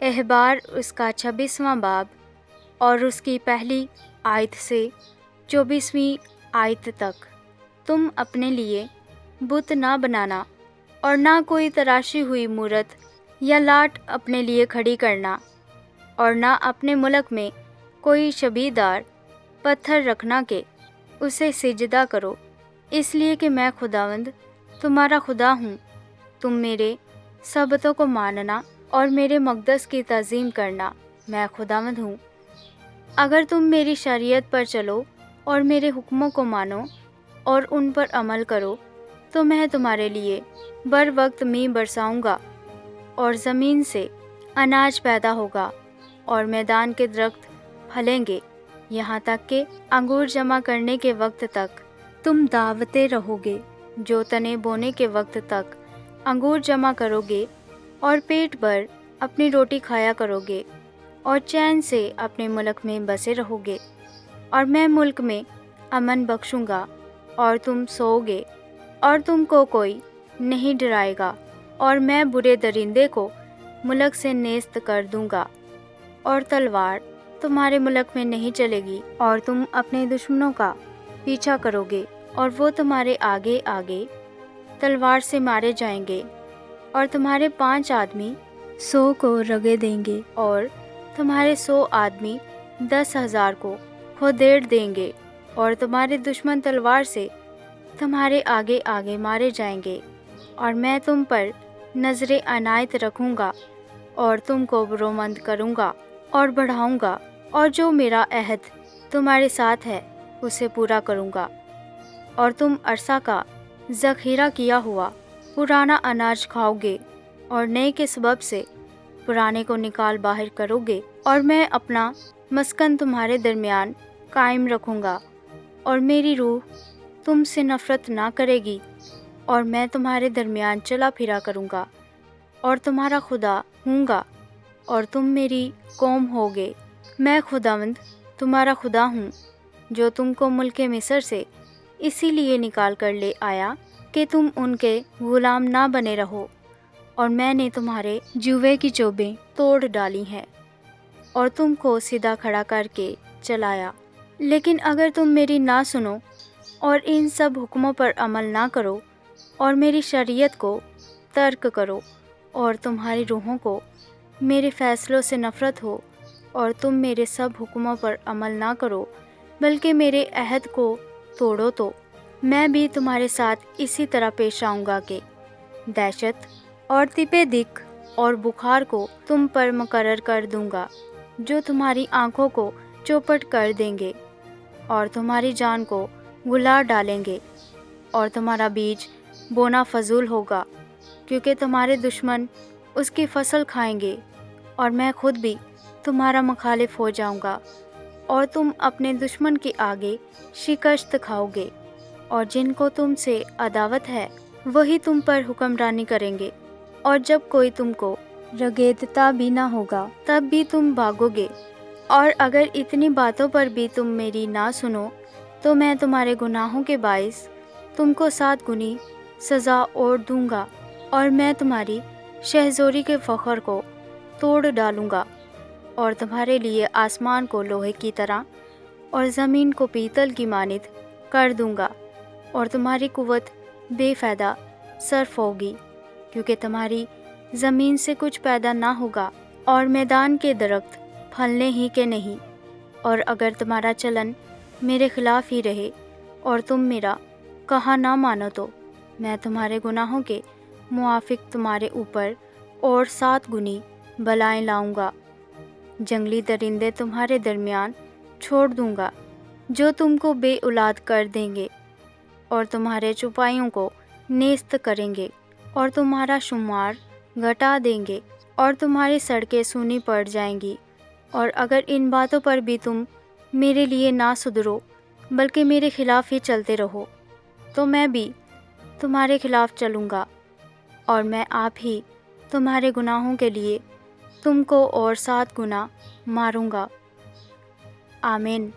احبار اس کا 26واں باب اور اس کی پہلی آیت سے 24ویں آیت تک۔ تم اپنے لیے بت نہ بنانا اور نہ کوئی تراشی ہوئی مورت یا لاٹ اپنے لیے کھڑی کرنا، اور نہ اپنے ملک میں کوئی شبیہ دار پتھر رکھنا کہ اسے سجدہ کرو، اس لیے کہ میں خداوند تمہارا خدا ہوں۔ تم میرے سبتوں کو ماننا اور میرے مقدس کی تعظیم کرنا، میں خداوند ہوں۔ اگر تم میری شریعت پر چلو اور میرے حکموں کو مانو اور ان پر عمل کرو تو میں تمہارے لیے بر وقت می برساؤں گا اور زمین سے اناج پیدا ہوگا اور میدان کے درخت پھلیں گے، یہاں تک کہ انگور جمع کرنے کے وقت تک تم دعوتے رہو گے۔ جو تنے بونے کے وقت تک انگور جمع کرو گے اور پیٹ بھر اپنی روٹی کھایا کرو گے اور چین سے اپنے ملک میں بسے رہو گے، اور میں ملک میں امن بخشوں گا اور تم سوؤ گے اور تم کو کوئی نہیں ڈرائے گا، اور میں برے درندے کو ملک سے نیست کر دوں گا، اور تلوار تمہارے ملک میں نہیں چلے گی، اور تم اپنے دشمنوں کا پیچھا کرو گے اور وہ تمہارے آگے آگے تلوار سے مارے جائیں گے، اور تمہارے 5 آدمی 100 کو رگے دیں گے اور تمہارے 100 آدمی 10,000 کو کھودیڑ دیں گے، اور تمہارے دشمن تلوار سے تمہارے آگے آگے مارے جائیں گے، اور میں تم پر نظر عنایت رکھوں گا اور تم کو برومند کروں گا اور بڑھاؤں گا، اور جو میرا عہد تمہارے ساتھ ہے اسے پورا کروں گا، اور تم عرصہ کا ذخیرہ کیا ہوا پرانا اناج کھاؤ گے اور نئے کے سبب سے پرانے کو نکال باہر کرو گے، اور میں اپنا مسکن تمہارے درمیان قائم رکھوں گا، اور میری روح تم سے نفرت نہ کرے گی، اور میں تمہارے درمیان چلا پھرا کروں گا اور تمہارا خدا ہوں گا، اور تم میری قوم ہوگے۔ میں خداوند تمہارا خدا ہوں جو تم کو ملک مصر سے اسی لیے نکال کر لے آیا کہ تم ان کے غلام نہ بنے رہو، اور میں نے تمہارے جوے کی چوبیں توڑ ڈالی ہیں اور تم کو سیدھا کھڑا کر کے چلایا۔ لیکن اگر تم میری نہ سنو اور ان سب حکموں پر عمل نہ کرو اور میری شریعت کو ترک کرو، اور تمہاری روحوں کو میرے فیصلوں سے نفرت ہو اور تم میرے سب حکموں پر عمل نہ کرو بلکہ میرے عہد کو توڑو، تو میں بھی تمہارے ساتھ اسی طرح پیش آؤں گا کہ دہشت اور تپے دق اور بخار کو تم پر مقرر کر دوں گا، جو تمہاری آنکھوں کو چوپٹ کر دیں گے اور تمہاری جان کو گلا ڈالیں گے، اور تمہارا بیج بونا فضول ہوگا کیونکہ تمہارے دشمن اس کی فصل کھائیں گے، اور میں خود بھی تمہارا مخالف ہو جاؤں گا، اور تم اپنے دشمن کے آگے شکست کھاؤ گے، اور جن کو تم سے عداوت ہے وہی تم پر حکمرانی کریں گے، اور جب کوئی تم کو رگیدتا بھی نہ ہوگا تب بھی تم بھاگو گے۔ اور اگر اتنی باتوں پر بھی تم میری نہ سنو تو میں تمہارے گناہوں کے باعث تم کو 7 گنی سزا اور دوں گا، اور میں تمہاری شہزوری کے فخر کو توڑ ڈالوں گا، اور تمہارے لیے آسمان کو لوہے کی طرح اور زمین کو پیتل کی مانند کر دوں گا، اور تمہاری قوت بے فائدہ صرف ہوگی کیونکہ تمہاری زمین سے کچھ پیدا نہ ہوگا اور میدان کے درخت پھلنے ہی کے نہیں۔ اور اگر تمہارا چلن میرے خلاف ہی رہے اور تم میرا کہا نہ مانو تو میں تمہارے گناہوں کے موافق تمہارے اوپر اور 7 گنی بلائیں لاؤں گا۔ جنگلی درندے تمہارے درمیان چھوڑ دوں گا جو تم کو بے اولاد کر دیں گے، اور تمہارے چوپایوں کو نیست کریں گے اور تمہارا شمار گھٹا دیں گے، اور تمہاری سڑکیں سونی پڑ جائیں گی۔ اور اگر ان باتوں پر بھی تم میرے لیے نہ سدھرو بلکہ میرے خلاف ہی چلتے رہو تو میں بھی تمہارے خلاف چلوں گا، اور میں آپ ہی تمہارے گناہوں کے لیے تم کو اور 7 گنا ماروں گا۔ آمین۔